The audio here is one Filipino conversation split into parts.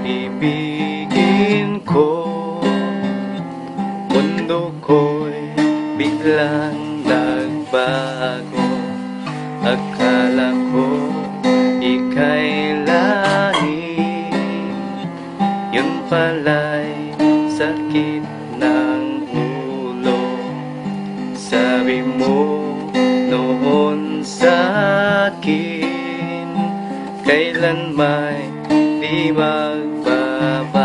Ibigin ko, mundo ko'y biglang nagbago. Akala ko ika'y lahing, yun pala'y sakit ng ulo. Sabi mo noon sa'kin, kailan may di magbabago.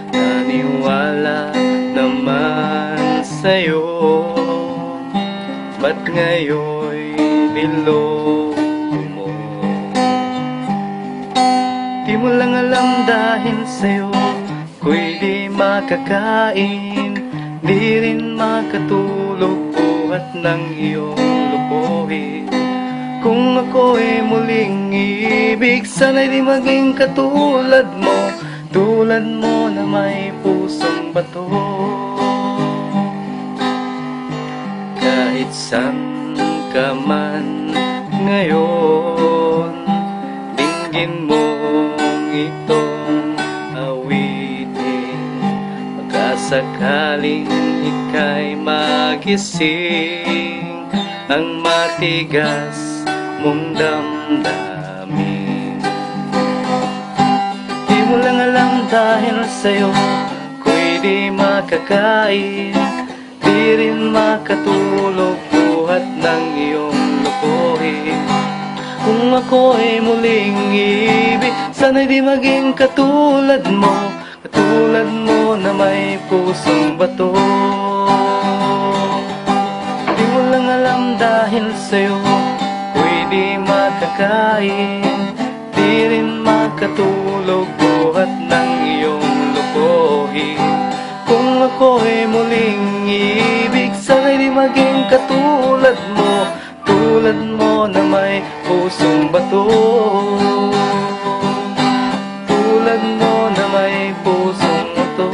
Naniwala naman sa'yo, ba't ngayon'y niloko mo? Di mo lang alam dahil sa'yo ko'y di makakain, di rin makatulog buhat ng iyong lukuhin. Kung ako'y muling ibig, sana'y di maging katulad mo, tulad mo na may pusong bato. Kahit saan ka man ngayon, dinggin mo itong awitin. Pagkasakaling ika'y magising, ang matigas mong damdamin. Di mo lang alam dahil sa'yo ko'y di makakain, di rin makatulog buhat ng iyong lukuhin. Kung ako'y muling ibig, sana'y di maging katulad mo na may pusong bato. Di mo lang alam dahil sa'yo di makakain, di rin makatulog buhat ng iyong lukuhin. Kung ako'y muling ibig, sana'y di maging katulad mo na may pusong bato. Tulad mo na may pusong bato.